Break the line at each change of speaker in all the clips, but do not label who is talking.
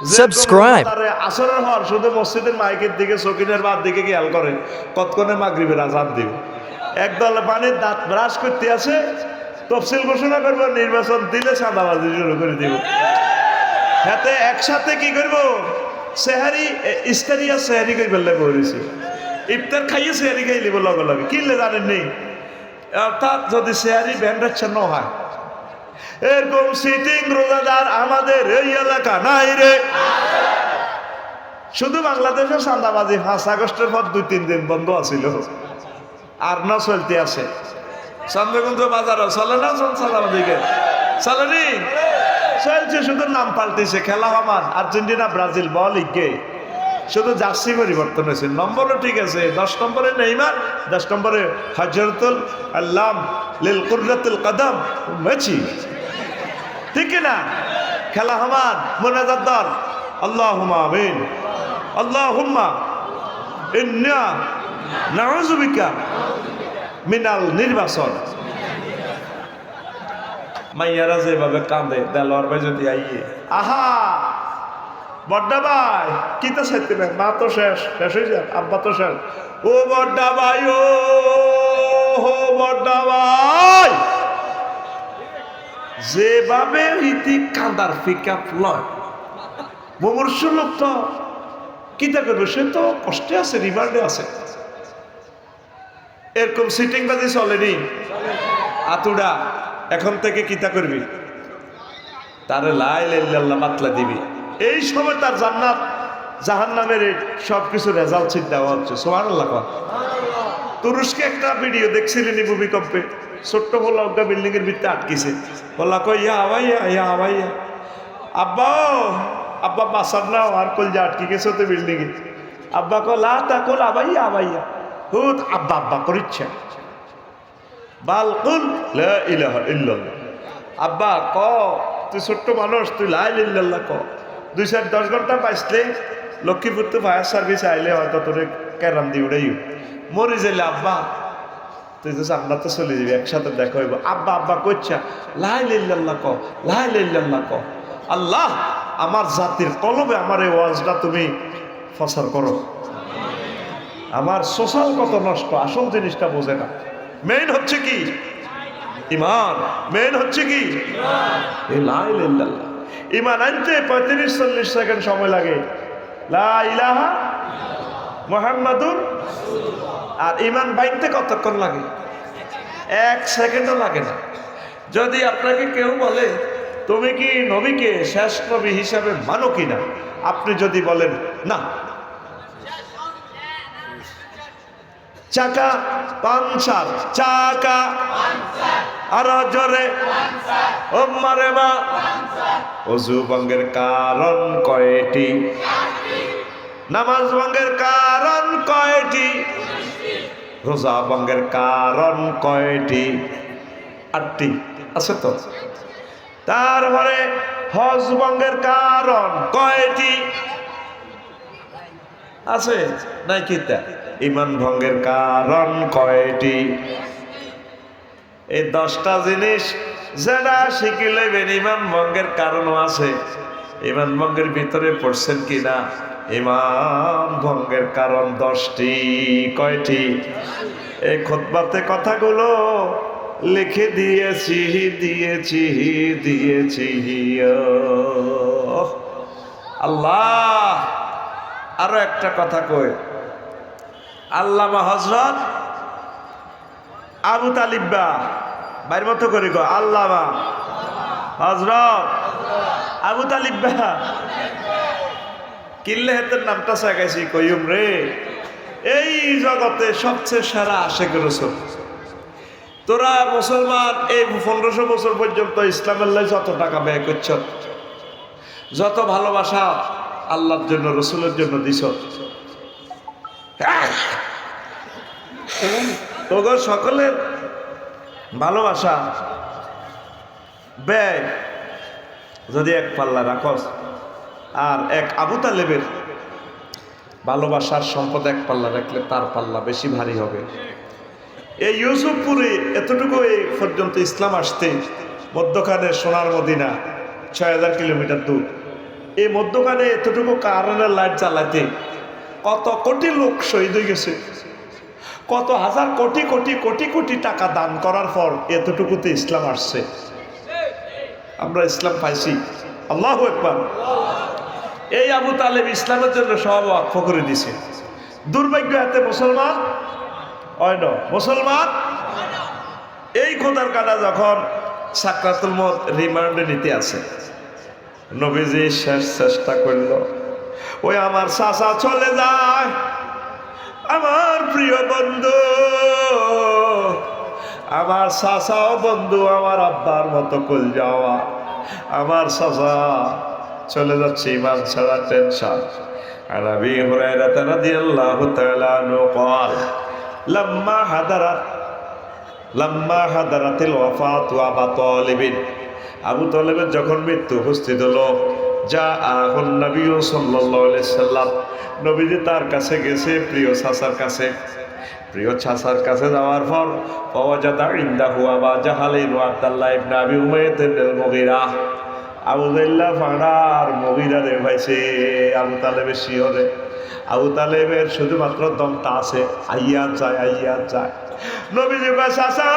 Subscribe.
আসরের হর শুধু মসজিদের মাইকের দিকে সকিনের বাদ দিকে খেয়াল করে কতক্ষণে মাগরিবের আজান দিব। একদল পানির দাঁত ব্রাশ করতে আছে, তফসিল ঘোষণা করবো, নির্বাচন দিলে চাঁদাবাজি শুরু করে দিব। হাতে একসাথে কি করব, সেহারি ইস্তারিয়া সেহারি করে ফেললে বলেছি, ইফতার খাইয়ে সেহারি খাই লিব লগে লগে, কিনলে জানেন নেই। অর্থাৎ যদি সেহারি ব্যান্ডাচ্ছন্ন হয়, এরকম সিটিং রোজাদার আমাদের এই এলাকা নাই রে। শুধু বাংলাদেশের চাঁদাবাজি 5 আগস্টের পর 2-3 দিন বন্ধ আছিল, আর না চলতে আছে। চন্দ্রগঞ্জ বাজারও চলে না চাঁদাবাজিকে, চলেনি, চলছে, শুধু নাম পাল্টেছে। খেলা হমান আর্জেন্টিনা ব্রাজিল বল ইগে, শুধু জার্সি পরিবর্তন হয়েছে, নম্বরও ঠিক আছে। 10 নম্বরে নেইমার, 10 নম্বরে হজরতুল আল্লাম লিল কুররাতুল কদম মেসি, ঠিক না? খেলা হমান মুনাজাত দর, আল্লাহুম্মা আমিন, আল্লাহুম্মা ইন্না নাউযু বিকা মিনাল নির্বাচন। মাইয়ারা যেভাবে কাঁদে, দেলোয়ার ভাই যদি আইয়ে, আহা বড্ডা ভাই কি তো চাইতে না, মা তো শেষ হয়ে যান, আব্বা তো শেষ। ও বড্ডা ভাই, ও বড্ডা ভাই, যেভাবে ইতি কাঁদার পিকআপ লয়, মুমূর্ষু লোক তো কিতা করবে, সে তো কষ্টে আছে, রিমান্ডে আছে। এরকম সিটিং বাজি চলেনি। আতুডা এখন থেকে কিতা করবি, তারে লা ইলাহা ইল্লাল্লাহ মাতলা দিবি। এই সময় তার জান্নাত জাহান্নামের সবকিছু রেজাল্ট ছিট দেওয়া হচ্ছে। সুবহানাল্লাহ। তুরস্কে একটা ভিডিও দেখছিলেন ভূমিকম্পে, ছোট্ট বলা একটা বিল্ডিং এর ভিতরে আটকিছে, বলা কই ইয়া আবাইয়া, ইয়া আবাইয়া, আব্বা আব্বা বাসার নাও, আর কল যা আটকে গেছে তো বিল্ডিং এ। আব্বা কলা তা কল আবাইয়া আবাইয়া, হুত আব্বা আব্বা করিচ্ছে, বাল কুল লা ইলাহা ইল্লাল্লাহ। আব্বা ক, তুই ছোট্ট মানুষ, তুই লা ইলাহা ইল্লাল্লাহ ক। 2-10 ঘন্টা বাঁচলে লক্ষ্মীপুর তো ফায়ার সার্ভিস আইলে হয়তো তোরে কেরাম দিয়ে উড়াই মরে যাইলে, আব্বা তুই তো জান্নাতে চলে যাবি, একসাথে দেখা হইব। আব্বা আব্বা কইছা, লা ইলাহা ইল্লাল্লাহ ক, লা ইলাহা ইল্লাল্লাহ ক। আল্লাহ আমার জাতির কলবে আমার এই ওয়াজটা তুমি প্রচার করো। আমার সোশ্যাল কত নষ্ট, আসল জিনিসটা বোঝে না। মেইন হচ্ছে কি ইমান, মেইন হচ্ছে কি এই লা ইলাহা ইল্লাল্লাহ। ইমান আনতে 35-40 সেকেন্ড সময় লাগে, লা ইলাহা মুহাম্মাদুর। আর ইমান বাইতে কতক্ষণ লাগে? 1 সেকেন্ডও লাগে না। যদি আপনাকে কেউ বলে তুমি কি নবীকে শেষ নবী হিসাবে মানো কিনা, আপনি যদি বলেন না, চাকা পাঞ্চার, চাকা আরো জোরে, ও মারে মা। ওযু ভঙ্গের কারণ কয়টি? নামাজ ভঙ্গের কারণ কয়টি? রোজা ভঙ্গের কারণ কয়টি? 8টি আছে তো। তারপরে হজ ভঙ্গের কারণ কয়টি আছে? নাই কিতা। ইমান ভঙ্গের কারণ কয়টি? এই 10টা জিনিস যারা শিখে লইবেন, ইমান ভঙ্গের কারণও আছে। ইমান ভঙ্গের ভিতরে পড়ছেন কিনা? ইমান ভঙ্গের কারণ 10টি। কয়টি? এই খুতবাতে কথাগুলো লিখে দিয়েছি দিয়েছি দিয়েছি। আল্লাহ আরো একটা কথা কই, আল্লামা হযরত আবু তালিবা বাইর মতো করে গো, আল্লামা হযরত আবু তালিবা কিল্লে হেতের নামটা চাইছি কইম রে। এই জগতে সবচেয়ে সেরা আশিক রাসূল। তোরা মুসলমান এই 1500 বছর পর্যন্ত ইসলামের লাই যত টাকা ব্যয় করছ, যত ভালোবাসা আল্লাহর জন্য রসুলের জন্য দিছ, তোগো সকলের ভালোবাসা ব্যয় যদি এক পাল্লা রাখস, আর এক আবু তালেবের ভালোবাসার সম্পদ এক পাল্লা রাখলে তার পাল্লা বেশি ভারী হবে। এই ইউসুফপুরে এতটুকু এই পর্যন্ত ইসলাম আসতে মধ্যখানে সোনার মদিনা 6000 কিলোমিটার দূর, এই মধ্যখানে এতটুকু কারেন্টের লাইট জ্বালাতে কত কোটি লোক শহীদ হয়ে গেছে, কত হাজার কোটি কোটি কোটি কোটি টাকা দান করার পর এতটুকুতে ইসলাম আসছে। আমরা ইসলাম পাইছি। আল্লাহু আকবার। এই আবু তালেব ইসলামের জন্য সব ওয়াকফ করে দিছে। দুর্ভাগ্য হাতে মুসলমান হয় না, মুসলমান এই খোদার কাটা যখন সাকরাতুল মউত রিমান্ডে নিতে আছে, নবীজি শেষ চেষ্টা করল, ওই আমার চাচা চলে যায়, আমার প্রিয় বন্ধু, আমার চাচাও বন্ধু, আমার আব্বার মতো কল যাওয়া, আমার চাচা চলে যাচ্ছে ইমান ছাড়া, টেনশন। আর আবি হুরায়রা রাদিয়াল্লাহু তাআলা আনহু قال লাম্মা হাদারাতিল ওয়াফাত ওয়া আবু তালিব, আবু তালেবের যখন মৃত্যু উপস্থিত হলো, যা আহুন নবী সাল্লাল্লাহু আলাইহি সাল্লাম, নবীজি তার কাছে গেছে, প্রিয় চাচার কাছে। প্রিয় চাচার কাছে যাওয়ার পর ফাওয়াজাদা ইনদাহু আবা জাহালিন ওয়া আব্দুল্লাহ ইবনে আবি উমাইয়া ইবনুল মুগীরা, আবু জাহল ফাড়ার মুগীরা রে ভাইছে। আবু তালেবের শিহরে, আবু তালেবের শুধুমাত্র দমটা আছে, আইয়া যায়। নবীজি কয়, চাচা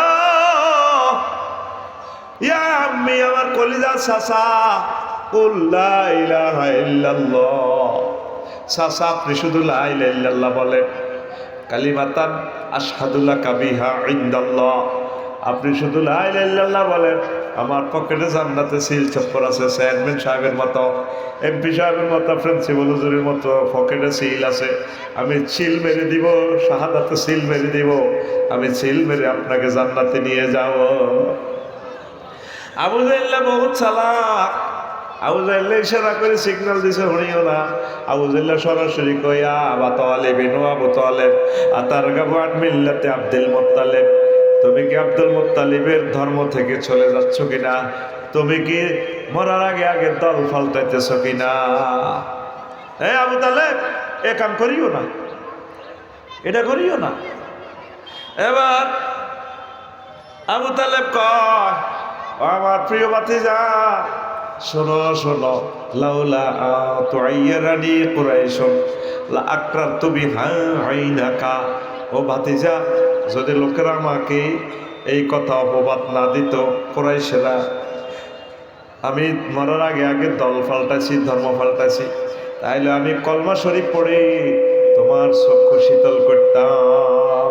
ইয়া আম্মি, আমার কলিজা চাচা, কুল লা ইলাহা ইল্লাল্লাহ। চাচা আপনি শুধু লা ইলাহা ইল্লাল্লাহ বলেন, কালিমাতান আশহাদু লাকা বিহা ইনদাল্লাহ, আপনি শুধু লা ইলাহা ইল্লাল্লাহ বলেন, আমার পকেটে জান্নাতে সিল চপ্পর আছে, চেয়ারম্যান সাহেবের মতো, এমপি সাহেবের মতো, প্রিন্সিপাল হুজুরের মতো পকেটে সিল আছে। আমি সিল মেরে দিব, শাহাদাতে সিল মেরে দিব, আমি সিল মেরে আপনাকে জান্নাতে নিয়ে যাব। আবু জাহল বহুত চালাক। আবু জাহল ইশারা করে সিগন্যাল দিছে, হইও না। আবু জাহল সরাসরি কইয়া, আবু তালেব আবু তালেব আতারগাবু আন মিল্লাতে আব্দুল মুত্তালিব, তুমি কি আব্দুল মুত্তালিবের ধর্ম থেকে চলে যাচ্ছ কিনা? তুমি কি মরার আগে আগে দল পাল্টাইতেছ কিনা? আবু তালেব এ কাম করিও না, এটা করিও না। এবার আবু তালেব কয়, আমার প্রিয় ভাতিজা, শোনো, লাউলা তুআইয়ারানি কুরাইশুন লা আকরাতু বিহা আইনাকা। ও ভাতিজা, যদি লোকেরা আমাকে এই কথা অপবাদ না দিত, কুরাইশরা, আমি মরার আগে আগে দল পাল্টাছি, ধর্ম পাল্টাছি, তাইলে আমি কলমা শরীফ পড়ে তোমার চক্ষু শীতল করতাম।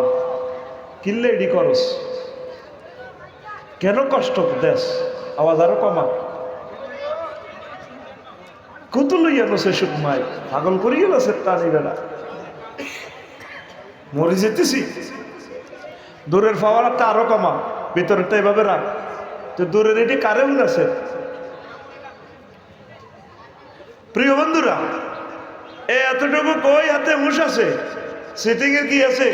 কিল্লে এডি করস, কেন কষ্ট দেশ? আওয়াজ আরো কমা। কত লইয়া নছে সুকমাই, পাগল করি গেল সে টানি বেড়া, মরে যেতেছি। দূরের পাওয়ারটা আরো কমা, ভিতরেরটা এভাবে রাখ। তো দূরের এটি কারে আছে? প্রিয় বন্ধুরা, এতটুকু কই হাতে হুঁশ আছে? সিটিং এর কি আছে?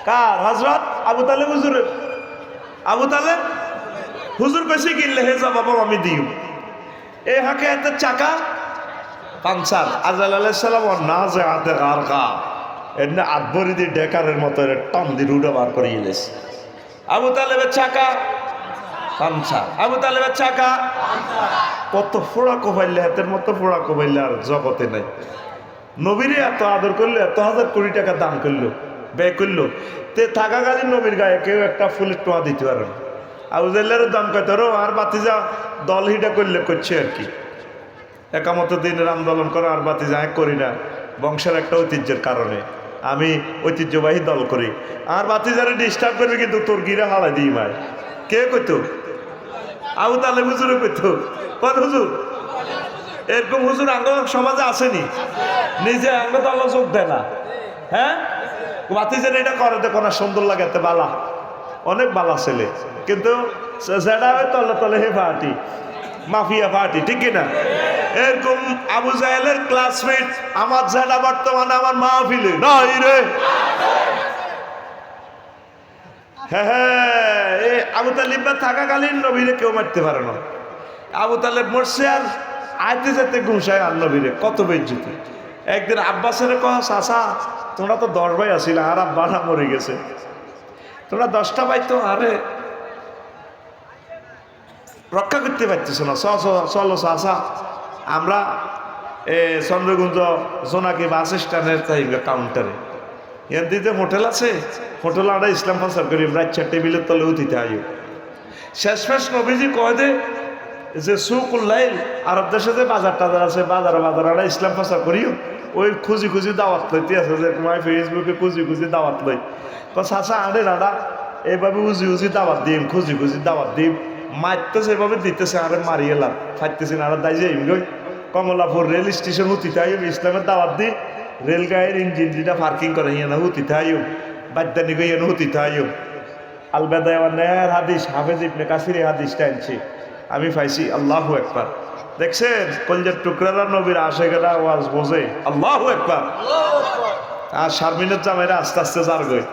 কার? হযরত আবু তালেব হুজুরের। আবু তালেব হুজুর কইছে কিনলে হে যা বাবা আমি দিও। এ হাকে হাতে চাকা পাঞ্চার। আজরাইল আলাইহিস সালাম না যে হাতে গারকা এনে আদবরি দি ডেকারের মতো টান দি রুডা বার করে গেছে। আবু তালেবের চাকা পাঞ্চার, আবু তালেবের চাকা কত ফোড়া কোবাইলে, হাতের মতো ফোড়া কোবাইলে আর জগতে নাই। নবীরে এত আদর করলো, এত হাজার কোটি টাকা দান করলো, ব্যয় করলো, তে থাকাকালীন নবীর গায়ে কেউ একটা ফুলের টোয়া দিতে পারে না। আবু জাহলের দাম কত আর বাতিজা দল হিটা করলে করছে আর কি, একামত দিনের আন্দোলন করে আর বাতিজা করি না, বংশের একটা ঐতিহ্যের কারণে আমি ঐতিহ্যবাহী দল করি। আর বাতিজারে ডিস্টার্ব করবে কিন্তু তোর গিরা হালাই দিই মায়। কে কইতো? আবু তালেব হুজুরে কইতো। কত হুজুর? এরকম হুজুর আঙ্গ সমাজে আসেনি, নিজে আঙ্গ দল যোগ দেয় না। হ্যাঁ, বাতিজারে এটা করে দেখো না, সুন্দর লাগে, এতে বালা, অনেক বালা ছেলে, কিন্তু যেটা হয় তলে তলে হে পার্টি, মাফিয়া পার্টি, ঠিক কিনা? এরকম আবু জাহেলের ক্লাসমেট আমার যেটা বর্তমানে আমার মাহফিলে নাই রে। হ্যাঁ, এই আবু তালেব থাকাকালীন নবীরে কেউ মারতে পারে না। আবু তালেব মরছে আর আইতে যেতে ঘুষায় আর নবীরে, কত বেজ্জতি। একদিন আব্বাসের কহ, চাচা তোমরা তো 10 ভাই আসিল, আর আব্বারা মরে গেছে, তোমরা 10টা ভাই তো আরে রক্ষা করতে পারতেছ না, চলো চাচা আমরা চন্দ্রগুঞ্জ জোনাকি বাস স্ট্যান্ডের চাইবে কাউন্টারে এর দিতে হোটেল আছে, হোটেল আমরা ইসলাম প্রচার করি, রাত টেবিলের তলে উঠিতে আইও। শেষমেশ নবীজি কয় দে যে সুকুল্লাইল আরব দেশে যে বাজার টাজার আছে, বাজার আমরা ইসলাম প্রচার করিও। ওই খুঁজি খুঁজি দাওয়াত লইতে আছে যে তোমার ফেসবুকে খুঁজি খুঁজি দাওয়াত লই চাচা আরে দাদা এইভাবে উজি দাওয়াত দিম, খুঁজি খুঁজি দাওয়াত দিম, মারতেছে এভাবে দিতেছে, আরে মারি এলাম ফাইতেছি না, আর দাই যাই গই কমলাপুর রেল স্টেশন হুতিতে আইব, ইসলামের দাওয়াত দি রেলগাড়ির ইঞ্জিন যেটা পার্কিং করে হিয়ানা হুতিতে আইব, বাদ্যানি গই হিয়ানা হুতিতে আইব। আলবেদায়ার হাদিস হাফেজ ইবনে কাসির হাদিসটা আনছি আমি পাইছি। আল্লাহু আকবার। দেখছেন কলজার টুকরারা নবীর আশেকেরা ওয়াজ বোঝে। আল্লাহু আকবার। আর শারমিনের জামাইরা আস্তে আস্তে যার গই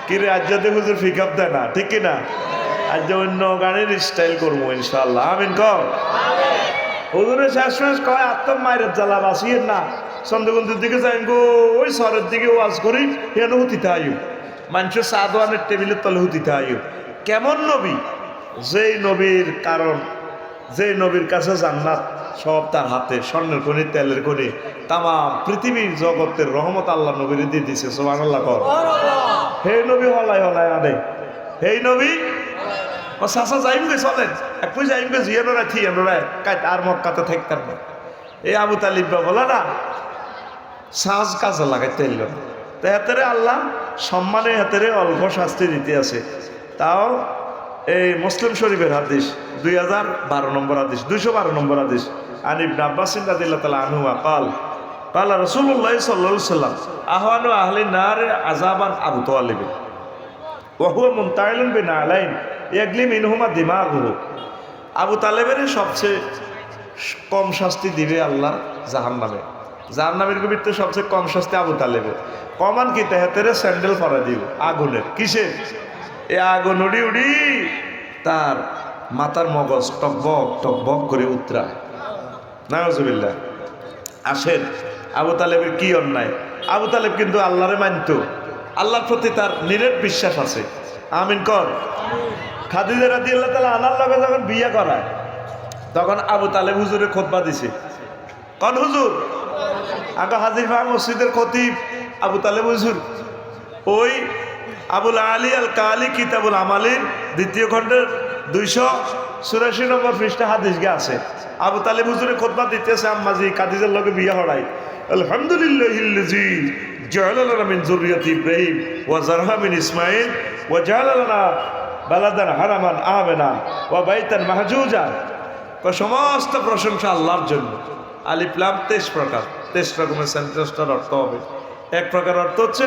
কিরে আজ যদি হুজুর পিকআপ দেয় না, ঠিক কিনা? আজ যে অন্য গানের স্টাইল করবো ইনশাআল্লাহ। আমিন কর। হুজুরের শেষমেশ কয় আত্ম মায়ের জ্বালা বাঁচিয়ে না, চন্দ্রগুঞ্জের দিকে যাই গো, ওই শহরের দিকে ওয়াজ করি হেন হুতিতে আয়ু, মানুষের চা দোয়ানের টেবিলের তলে হুতিতে আয়ু। কেমন নবী? যেই নবীর কারণ, যে নবীর কাছে জান্নাত সব তার হাতে, স্বর্ণের খনি তেলের খনি, তাম পৃথিবীর জগতের রহমত আল্লাহ নবীর দিয়ে দিছে। সুবহানাল্লাহ কর। হে নবী হলাই হলাই আনে, হেই নবী ও চাচা যাইম গে চলেন একটু যাইম গে জিয়ানোরা থিয়ানোরা কাইত আর মক্কাতে থাকতাম না। এই আবু তালিব বলা না সাজ কাজে লাগাইতে এল না, তো হাতেরে আল্লাহ সম্মানে হাতেরে অল্প শাস্তি দিতে আছে। তাও এই মুসলিম শরীফের হাদিস 2012 নম্বর হাদিস, 212 নম্বর হাদিস। আন ইবনে আব্বাস রাদিয়াল্লাহু তাআলা আনহুমা قال قال رسول الله صلى الله عليه وسلم اهون اهل النار عذابا ابو طالب وهو منتعل بنعلين يغلي منهما دماغه। আবু তালেবের সবচেয়ে কম শাস্তি দিবে আল্লাহ জাহান্নামে। জাহান্নামের ভিতরে সবচেয়ে কম শাস্তি আবু তালেবের। কমান কি তেহাতের স্যান্ডেল পরা দিব আগুনের, কিসের? এ আগুন উড়ি উড়ি তার মাথার মগজ টকবক টকবক করে উতরায়। নাউজুবিল্লাহ। আসেন আবু তালেবের কি অন্যায়? আবু তালেব কিন্তু আল্লাহরে মানত, আল্লাহর প্রতি তার নিরেট বিশ্বাস আছে। আমিন কর। খাদিজা রাদিয়াল্লাহু তাআলা আনার লগে যখন বিয়ে করায় তখন আবু তালেব হুজুরে খুতবা দিছে। কোন হুজুর? আগে হাজির ভাই মসজিদের খতিব আবু তালেব হুজুর। ওই আবুল আলী আল কালি কিতাবুল আমালির 2য় খণ্ডের 284 নম্বর পৃষ্ঠা হাদিস গে আছে। আবু তালেব হুজুরে খুতবা দিতেছে আম্মাজি খাদিজার লগে বিয়ে হড়াই। আলহামদুলিল্লাহিল্লাযী জাআলা লানা মিন যুররিয়াতি ইব্রাহিম ওয়া যারহা মিন ইসমাঈল ওয়া জাআলা লানা বালাদান হারামান আমিনা ওয়া বাইতান মাহজুজা। সমস্ত প্রশংসা আল্লাহর জন্য। আলিফ লাম 23 প্রকার, 23 রকমের সেন্টেন্সটার অর্থ হবে। এক প্রকার অর্থ হচ্ছে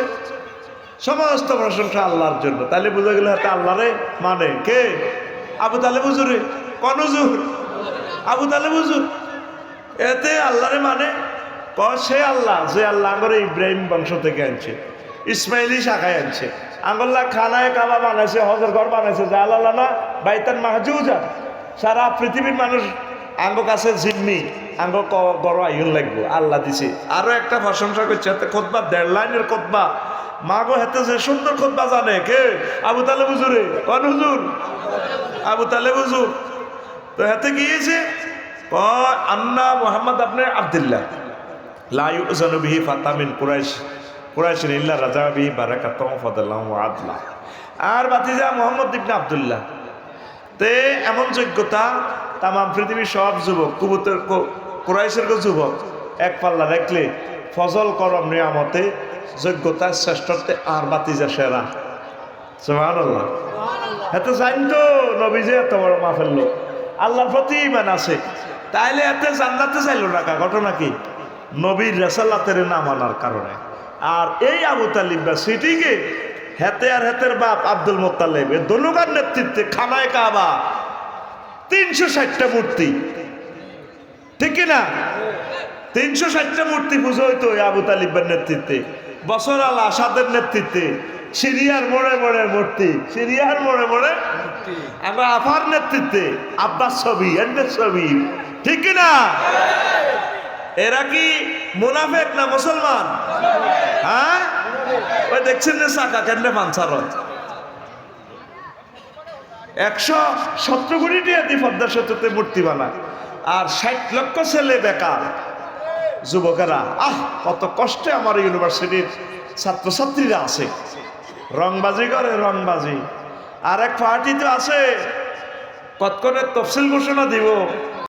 সমস্ত প্রশংসা আল্লাহর জন্য। তাহলে বুঝা গেল হাতে আল্লাহরে মানে কে? আবু তালেব হুজুরে। কোন হুজুর? আবু তালেব হুজুর। এতে আল্লাহরে মানে সে আল্লাহ যে আল্লাহ আঙ্গরে ইব্রাহিম বংশ থেকে আনছে, ইসমাইলি শাখায় আনছে, আঙ্গল্লাহ খানায় কাবা বানাইছে, হজর ঘর বানাইছে, যা আল্লাহ না বাইতান মাহজুজা। সারা পৃথিবীর মানুষ আঙ্গ কাছে জিম্মি, আঙ্গ গড় আইন লাগবো, আল্লাহ দিছে। আরো একটা প্রশংসা করছে, হাতে খুতবা 1.5 লাইনের খুতবা। মা গো হাতে যে সুন্দর খুতবা জানে কে? আবু তালেব হুজুরে। কোন হুজুর? আবু তালেব হুজুর। তো হাতে গিয়েছে আন্না মুহাম্মদ আপনি আব্দুল্লাহ লা ইউজানু বিহি ফাতামিন কুরাইশ ইল্লা রাজা বিহি বারাকাতুহু ফাদাল্লাহু ওয়া আদলা। আর ভাতিজা মুহাম্মদ ইবনে আব্দুল্লাহ তে এমন যোগ্যতা তাম পৃথিবীর সব যুবক কুরাইশের যুবক এক পাল্লা দেখলে ফজল করম নিয়ামতে যোগ্যতার শ্রেষ্ঠত্বে আর বাতিজা সেরা। সুবহানাল্লাহ। এত জানতো নবী যে এত বড় মাফের লোক, আল্লাহর প্রতি ঈমান আছে, তাইলে এত জান্নাতে চাইল না। ঘটনা কি? নবীর রেসালাতের না মানার কারণে। আর এই আবু তালিব বা সিটিকে হেতে আর হেতের বাপ আব্দুল মোত্তালেব এ দোনোগার নেতৃত্বে খানায় কাবা 360টা মূর্তি, ঠিক কিনা? 360টা মূর্তি পুজো হইতো আবু তালিবের নেতৃত্বে। বছর আল আসাদের নেতৃত্বে সিরিয়ার মোড়ে মোড়ে মূর্তি, সিরিয়ার মোড়ে মোড়ে আমরা আফার নেতৃত্বে আব্বাস ছবি, এন্ডের ছবি, ঠিক কিনা? এরা কি মুনাফেক না মুসলমান? হ্যাঁ, ওই দেখছেন যে চাকা কেন্দ্রে পাঞ্চার হয় 117 কোটি টাকা দিয়ে পদ্মা সেতুতে মূর্তি বানায়। আর 60 লক্ষ ছেলে বেকার যুবকেরা। কত কষ্টে আমার ইউনিভার্সিটির ছাত্রছাত্রীরা আছে, রংবাজি করে রংবাজি। আর এক পার্টি তো আছে কতক্ষণে তফসিল ঘোষণা দিব,